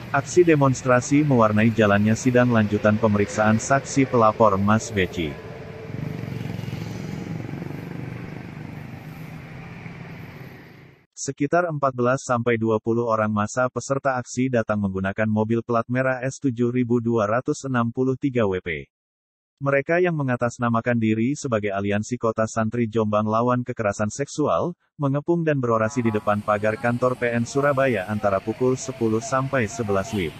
Aksi demonstrasi mewarnai jalannya sidang lanjutan pemeriksaan saksi pelapor Mas Beci. Sekitar 14-20 orang massa peserta aksi datang menggunakan mobil plat merah S7263 WP. Mereka yang mengatasnamakan diri sebagai Aliansi Kota Santri Jombang Lawan Kekerasan Seksual, mengepung dan berorasi di depan pagar kantor PN Surabaya antara pukul 10 sampai 11 WIB.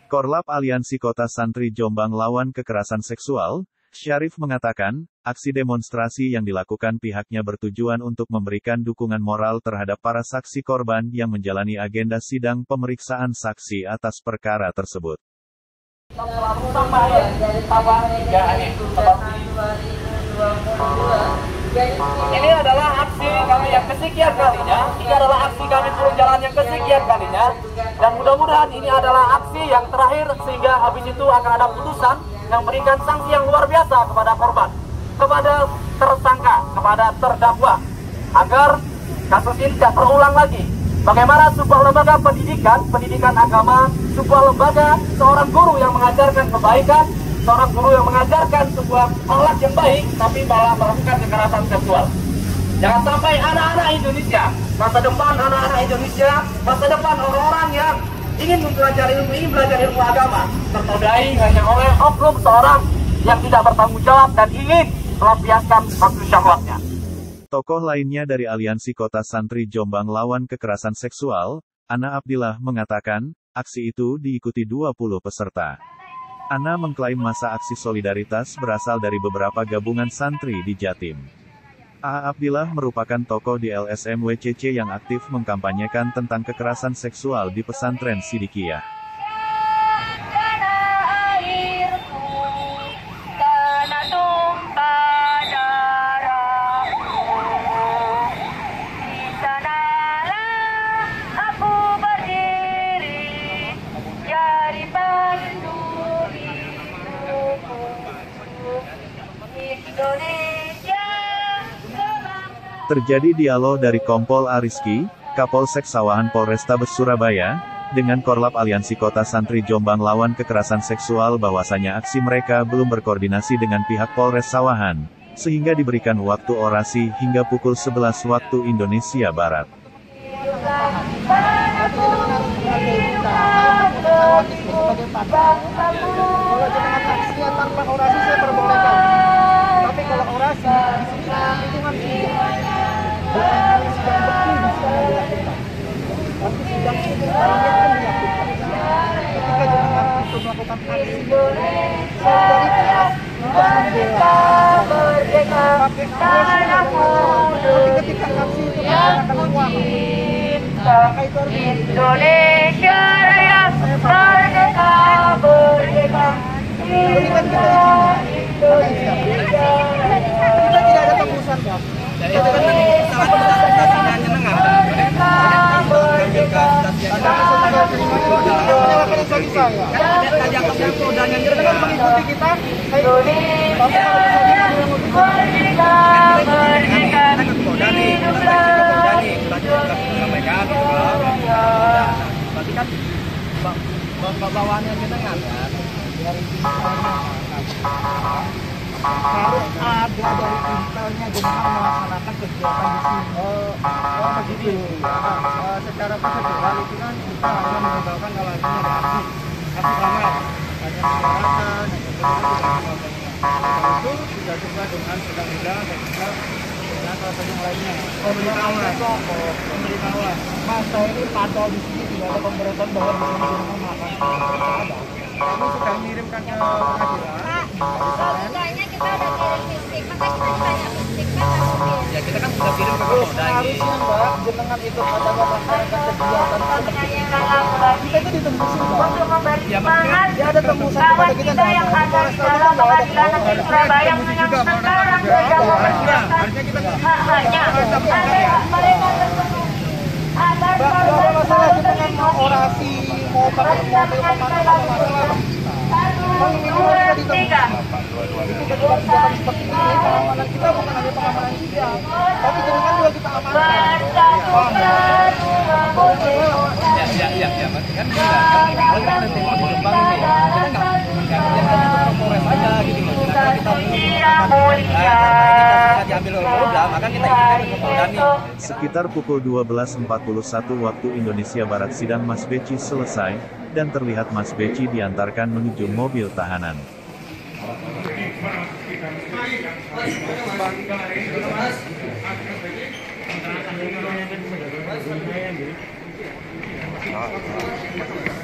Korlap Aliansi Kota Santri Jombang Lawan Kekerasan Seksual, Syarif mengatakan, aksi demonstrasi yang dilakukan pihaknya bertujuan untuk memberikan dukungan moral terhadap para saksi korban yang menjalani agenda sidang pemeriksaan saksi atas perkara tersebut. Ini adalah aksi kami yang kesekian kalinya. Ini adalah aksi kami turun jalan yang kesekian kalinya. Dan mudah-mudahan ini adalah aksi yang terakhir, sehingga habis itu akan ada putusan yang memberikan sanksi yang luar biasa kepada korban, kepada tersangka, kepada terdakwa, agar kasus ini tidak terulang lagi. Bagaimana sebuah lembaga pendidikan agama, sebuah lembaga, seorang guru yang mengajarkan kebaikan, seorang guru yang mengajarkan sebuah akhlak yang baik, tapi malah melakukan kekerasan seksual. Jangan sampai anak-anak Indonesia, masa depan anak-anak Indonesia, masa depan orang-orang yang ingin belajar ilmu agama, tertodai hanya oleh oknum seorang yang tidak bertanggung jawab dan ingin melampiaskan nafsu syahwatnya. Tokoh lainnya dari Aliansi Kota Santri Jombang Lawan Kekerasan Seksual, Ana Abdillah mengatakan, aksi itu diikuti 20 peserta. Ana mengklaim masa aksi solidaritas berasal dari beberapa gabungan santri di Jatim. A. Abdillah merupakan tokoh di LSM WCC yang aktif mengkampanyekan tentang kekerasan seksual di pesantren Sidikiyah. Terjadi dialog dari Kompol Ariski, Kapolsek Sawahan Polrestabes Surabaya, dengan Korlap Aliansi Kota Santri Jombang Lawan Kekerasan Seksual bahwasanya aksi mereka belum berkoordinasi dengan pihak Polres Sawahan, sehingga diberikan waktu orasi hingga pukul 11 waktu Indonesia Barat. Tapi kalau orasi, itu kan Indonesia Raya merdeka merdeka. kita tidak ada tembusan, Pak. Bawaannya jenengan kan harus ada dari intelnya jenengan melaksanakan kegiatan di sini. Begitu. Secara prosedural itu kan kita hanya mengembangkan kalau ada aksi ramai, hanya itu tidak sesuai dengan undang-undang dan juga dengan salah satu yang lainnya. Pemberitahuan. Masa ini pantau di sini tidak ada pemberitahuan bahwa di sini jenengan melakukan ada. Kami sudah mengirimkan ke pengadilan. Logikanya kita udah kirim fisik, maka kita ditanya fisik kan mobil. Ya kita kan sudah kirim ke Kapolda. Harusnya Mbak, jenengan itu ada melaksanakan kegiatan kita itu ditembusin Mbak. Ya maksudnya Ya ada tembusan kepada kita yang ada di dalam pengadilan negeri Surabaya yang sekarang sedang memperjuangkan hak-haknya. Ada mereka tersebut. Ada Mbak, masalah jenengan mau orasi, mau pakai mobil, mau mana masalah. Dua, tiga. Itu kegiatan seperti ini, pengamanan kita bukan hanya pengamanan dia, tapi jenengan juga kita amankan. ya, maksudnya Sekitar pukul 12.41 waktu Indonesia Barat sidang Mas Beci selesai, dan terlihat Mas Beci diantarkan menuju mobil tahanan.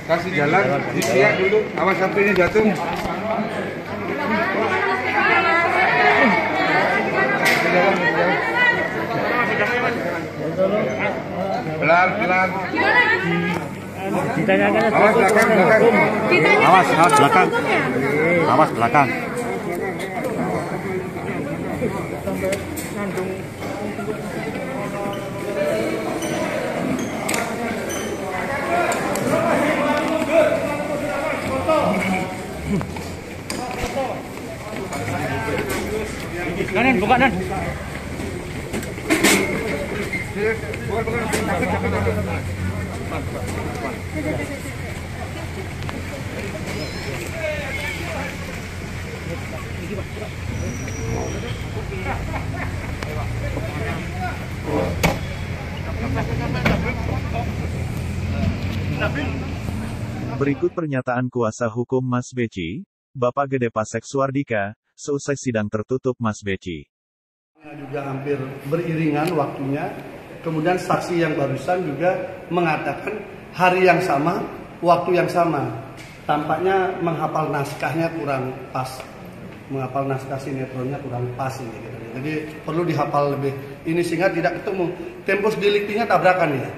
Kasih jalan, disiap dulu, awas sampai ini jatuh. Pelan-pelan. Awas belakang, belakang. Awas belakang. Awas belakang. Kanan, buka nan. Berikut pernyataan kuasa hukum Mas Beci, Bapak Gede Pasek Suardika, seusai sidang tertutup Mas Beci. Juga hampir beriringan waktunya, kemudian saksi yang barusan juga mengatakan hari yang sama, waktu yang sama. Tampaknya menghafal naskahnya kurang pas, menghafal naskah sinetronnya kurang pas ini. Jadi perlu dihafal lebih ini sehingga tidak ketemu. Tempus deliktinya tabrakan ya,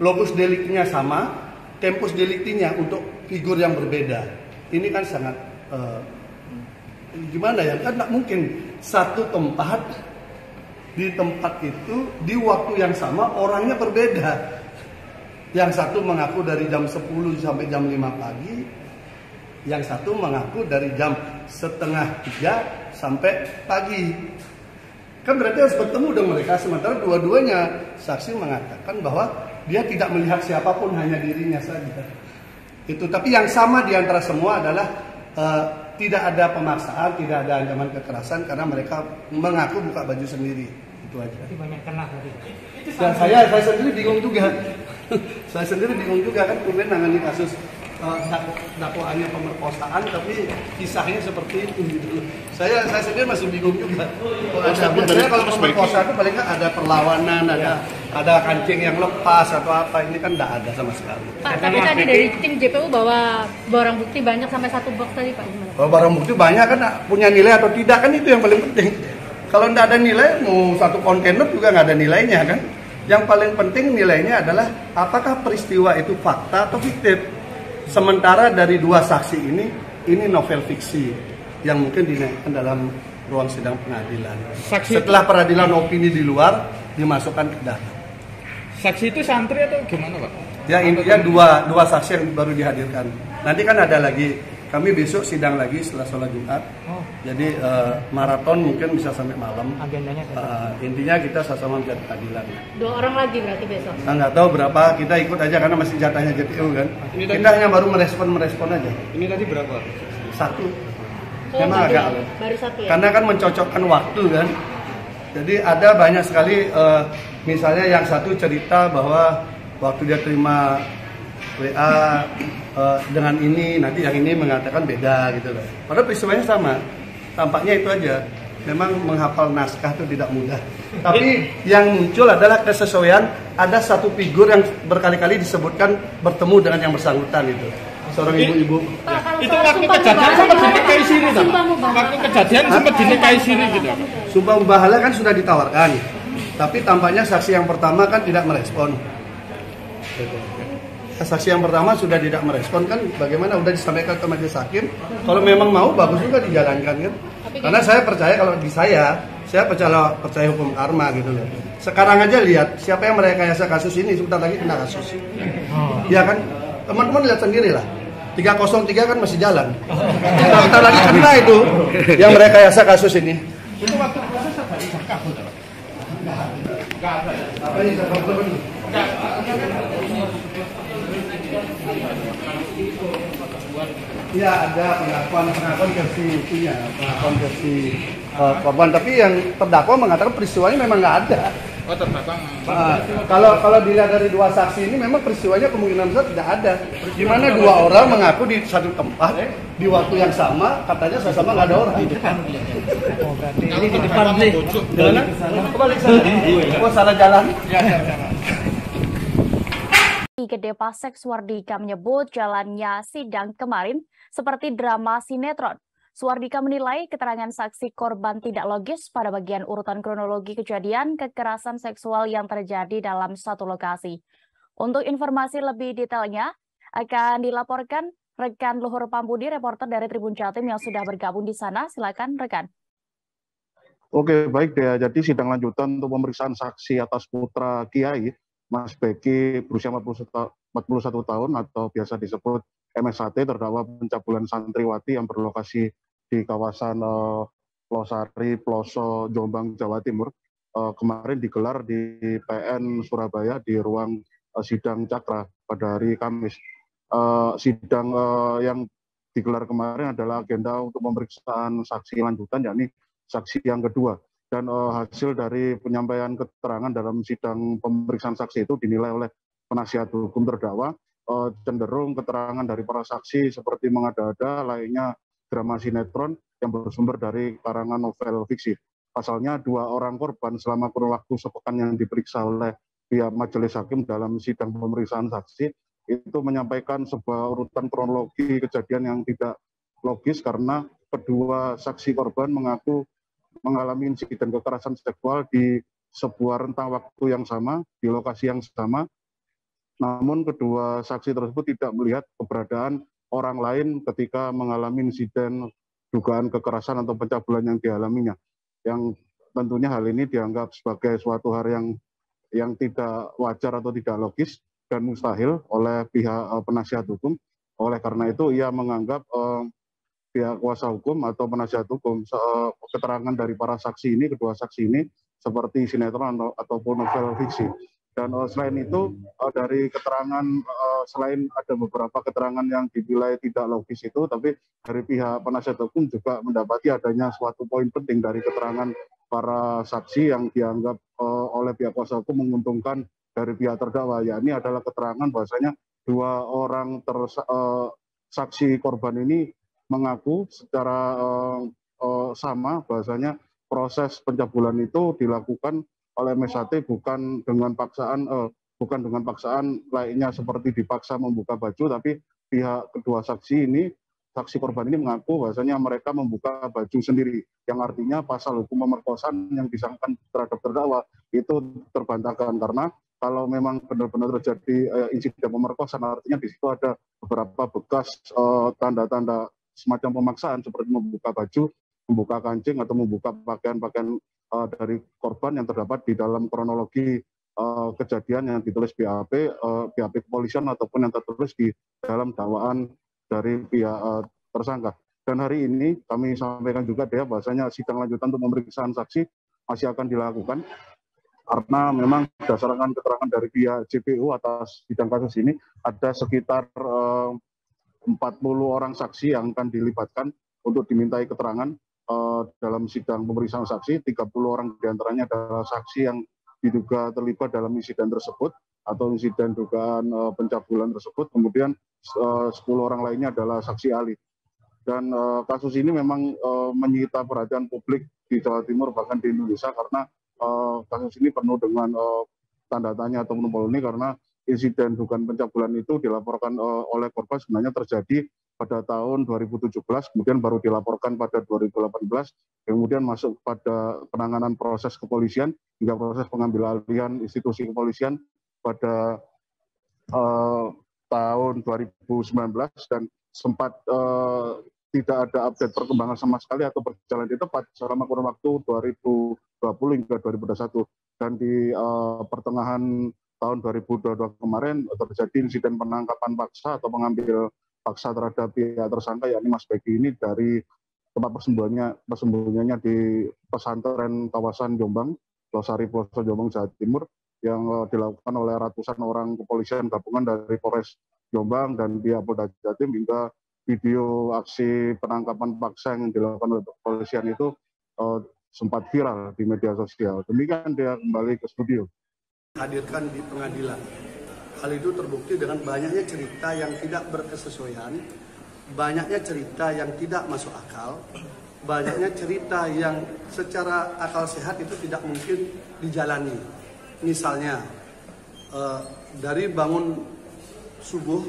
lokus deliktinya sama, tempus deliktinya untuk figur yang berbeda. Ini kan sangat gimana ya, kan tidak mungkin satu tempat, di tempat itu di waktu yang sama orangnya berbeda. Yang satu mengaku dari jam 10 sampai jam 5 pagi, yang satu mengaku dari jam 2:30 sampai pagi. Kan berarti harus bertemu dengan mereka, sementara dua-duanya saksi mengatakan bahwa dia tidak melihat siapapun, hanya dirinya saja. Itu, tapi yang sama di antara semua adalah tidak ada pemaksaan, tidak ada ancaman kekerasan karena mereka mengaku buka baju sendiri. Itu aja. Banyak kena tadi. Dan saya sendiri bingung juga. Saya sendiri bingung juga kan, kemudian nangani kasus dakwaannya pemerkosaan tapi kisahnya seperti itu gitu. Saya sendiri masih bingung juga. Biasanya kalau pemerkosa itu paling nggak ada perlawanan, ada kancing yang lepas atau apa, ini kan nggak ada sama sekali. Pak, tapi tadi dari tim JPU bawa barang bukti banyak sampai 1 box tadi Pak. Gimana? Kalau barang bukti banyak kan punya nilai atau tidak kan itu yang paling penting. Kalau nggak ada nilai, mau satu kontainer juga nggak ada nilainya kan. Yang paling penting nilainya adalah apakah peristiwa itu fakta atau fiktif. Sementara dari dua saksi ini novel fiksi yang mungkin dinaikkan dalam ruang sidang pengadilan. Setelah peradilan opini di luar dimasukkan ke dalam. Saksi itu santri atau gimana Pak? Ya intinya dua saksi yang baru dihadirkan. Nanti kan ada lagi, kami besok sidang lagi setelah sholat Jumat. Jadi maraton mungkin bisa sampai malam. Agendanya intinya kita sama-sama mencari keadilan. 2 orang lagi berarti besok. Saya nggak tahu berapa, kita ikut aja karena masih jatahnya JPU kan. Kita hanya baru merespon aja. Ini tadi berapa? 1. Memang agak baru 1 ya. karena kan mencocokkan waktu kan. Jadi ada banyak sekali misalnya yang satu cerita bahwa waktu dia terima WA dengan ini, nanti yang ini mengatakan beda gitu loh. Padahal peristiwanya sama. Tampaknya itu aja. Memang menghafal naskah itu tidak mudah. Tapi yang muncul adalah kesesuaian. Ada satu figur yang berkali-kali disebutkan bertemu dengan yang bersangkutan itu. Seorang ibu-ibu. Itu waktu kejadian sempat dinikahi sini kan? Waktu kejadian sempat dinikahi sini gitu. Sumpah mubahalah kan sudah ditawarkan. Tapi tampaknya saksi yang pertama kan tidak merespon. Saksi yang pertama sudah tidak merespon kan, bagaimana udah disampaikan ke majelis hakim. Kalau memang mau bagus juga dijalankan kan. Karena saya percaya kalau di saya percaya hukum karma gitu loh. Sekarang aja lihat siapa yang merekayasa kasus ini, sebentar lagi kena kasus. Ya kan, teman-teman lihat sendiri lah. 303 kan masih jalan. Sebentar lagi kena itu yang merekayasa kasus ini. Itu waktu proses ada ijazah kabul. Enggak ada. Apa ini? Iya, ada pengakuan versi itunya, pengakuan versi korban. Tapi yang terdakwa mengatakan peristiwanya memang nggak ada. Oh, terdakwa. Kalau dilihat dari dua saksi ini, memang peristiwanya kemungkinan besar tidak ada. Di mana dua orang mengaku di satu tempat di waktu yang sama, katanya sama nggak ada orang. Oh, berarti ini di depan nih. Kembali ke sana. Oh, salah jalan. Gede Pasek Suardika menyebut jalannya sidang kemarin seperti drama sinetron. Suardika menilai keterangan saksi korban tidak logis pada bagian urutan kronologi kejadian kekerasan seksual yang terjadi dalam satu lokasi. Untuk informasi lebih detailnya akan dilaporkan rekan Luhur Pambudi, reporter dari Tribun Jatim yang sudah bergabung di sana. Silakan rekan. Oke, baik Dea. Jadi sidang lanjutan untuk pemeriksaan saksi atas putra Kiai, Mas Beki, berusia 41 tahun atau biasa disebut MSHT, terdakwa pencabulan santriwati yang berlokasi di kawasan Losari, Ploso, Jombang, Jawa Timur. Kemarin digelar di PN Surabaya di ruang sidang Cakra pada hari Kamis. Sidang yang digelar kemarin adalah agenda untuk pemeriksaan saksi lanjutan, yakni saksi yang kedua. Dan hasil dari penyampaian keterangan dalam sidang pemeriksaan saksi itu dinilai oleh penasihat hukum terdakwa cenderung keterangan dari para saksi seperti mengada-ada layaknya drama sinetron yang bersumber dari karangan novel fiksi. Pasalnya, dua orang korban selama kurun waktu sepekan yang diperiksa oleh pihak majelis hakim dalam sidang pemeriksaan saksi itu menyampaikan sebuah urutan kronologi kejadian yang tidak logis karena kedua saksi korban mengaku mengalami insiden kekerasan seksual di sebuah rentang waktu yang sama, di lokasi yang sama. Namun kedua saksi tersebut tidak melihat keberadaan orang lain ketika mengalami insiden dugaan kekerasan atau pencabulan yang dialaminya. Yang tentunya hal ini dianggap sebagai suatu hal yang tidak wajar atau tidak logis dan mustahil oleh pihak penasihat hukum. Oleh karena itu ia menganggap pihak kuasa hukum atau penasihat hukum keterangan dari para saksi ini, kedua saksi ini seperti sinetron ataupun novel fiksi. Dan selain itu dari keterangan selain ada beberapa keterangan yang dinilai tidak logis itu, tapi dari pihak penasihat hukum juga mendapati adanya suatu poin penting dari keterangan para saksi yang dianggap oleh pihak kuasa hukum menguntungkan dari pihak terdakwa, yakni adalah keterangan bahwasanya dua orang saksi korban ini mengaku secara sama bahwasanya proses pencabulan itu dilakukan oleh MSHT bukan dengan paksaan lainnya seperti dipaksa membuka baju, tapi pihak kedua saksi korban ini mengaku bahwasanya mereka membuka baju sendiri, yang artinya pasal hukum pemerkosaan yang disangkakan terhadap terdakwa itu terbantahkan, karena kalau memang benar-benar terjadi insiden pemerkosaan artinya di situ ada beberapa bekas tanda-tanda semacam pemaksaan seperti membuka baju, membuka kancing atau membuka pakaian-pakaian dari korban yang terdapat di dalam kronologi kejadian yang ditulis BAP kepolisian ataupun yang tertulis di dalam dakwaan dari pihak tersangka. Dan hari ini kami sampaikan juga bahwasanya sidang lanjutan untuk pemeriksaan saksi masih akan dilakukan karena memang berdasarkan keterangan dari pihak JPU atas sidang kasus ini ada sekitar 40 orang saksi yang akan dilibatkan untuk dimintai keterangan dalam sidang pemeriksaan saksi. 30 orang diantaranya adalah saksi yang diduga terlibat dalam insiden tersebut atau insiden dugaan pencabulan tersebut. Kemudian 10 orang lainnya adalah saksi ahli. Dan kasus ini memang menyita perhatian publik di Jawa Timur bahkan di Indonesia karena kasus ini penuh dengan tanda tanya atau polemik karena insiden dugaan pencabulan itu dilaporkan oleh korban sebenarnya terjadi pada tahun 2017, kemudian baru dilaporkan pada 2018, kemudian masuk pada penanganan proses kepolisian hingga proses pengambil alihan institusi kepolisian pada tahun 2019 dan sempat tidak ada update perkembangan sama sekali atau berjalan di tepat selama kurun waktu 2020 hingga 2021. Dan di pertengahan tahun 2022 kemarin terjadi insiden penangkapan paksa atau pengambil paksa terhadap pihak tersangka yakni Mas Beki ini dari tempat persembunyiannya di pesantren kawasan Jombang, Losari, Ploso, Jombang, Jawa Timur yang dilakukan oleh ratusan orang kepolisian gabungan dari Polres Jombang dan pihak Polda Jatim hingga video aksi penangkapan paksa yang dilakukan oleh kepolisian itu sempat viral di media sosial. Demikian dia kembali ke studio. Hadirkan di pengadilan. Hal itu terbukti dengan banyaknya cerita yang tidak berkesesuaian, banyaknya cerita yang tidak masuk akal, banyaknya cerita yang secara akal sehat itu tidak mungkin dijalani. Misalnya, dari bangun subuh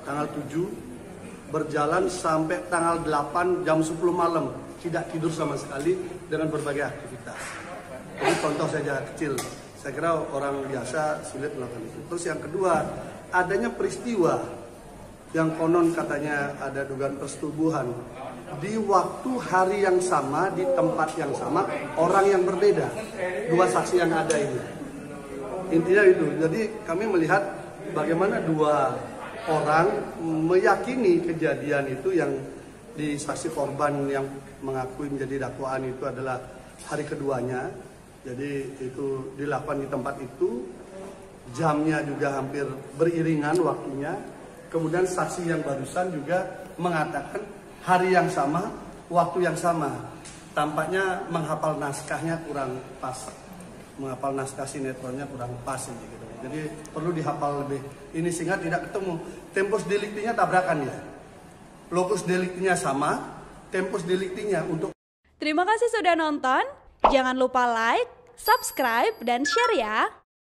tanggal 7, berjalan sampai tanggal 8 jam 10 malam, tidak tidur sama sekali dengan berbagai aktivitas. Ini contoh saja kecil. Saya kira orang biasa sulit melakukan itu. Terus yang kedua, adanya peristiwa yang konon katanya ada dugaan persetubuhan di waktu hari yang sama, di tempat yang sama, orang yang berbeda. Dua saksi yang ada ini. Intinya itu. Jadi kami melihat bagaimana dua orang meyakini kejadian itu yang di saksi korban yang mengakui menjadi dakwaan itu adalah hari keduanya. Jadi itu dilakukan di tempat itu, jamnya juga hampir beriringan waktunya. Kemudian saksi yang barusan juga mengatakan hari yang sama, waktu yang sama. Tampaknya menghafal naskahnya kurang pas, menghafal naskah sinetronnya kurang pas ini. Gitu. Jadi perlu dihafal lebih. Ini sehingga tidak ketemu. Tempus deliktinya tabrakan ya. Lokus deliktinya sama, tempus deliktinya untuk. Terima kasih sudah nonton. Jangan lupa like, subscribe, dan share ya.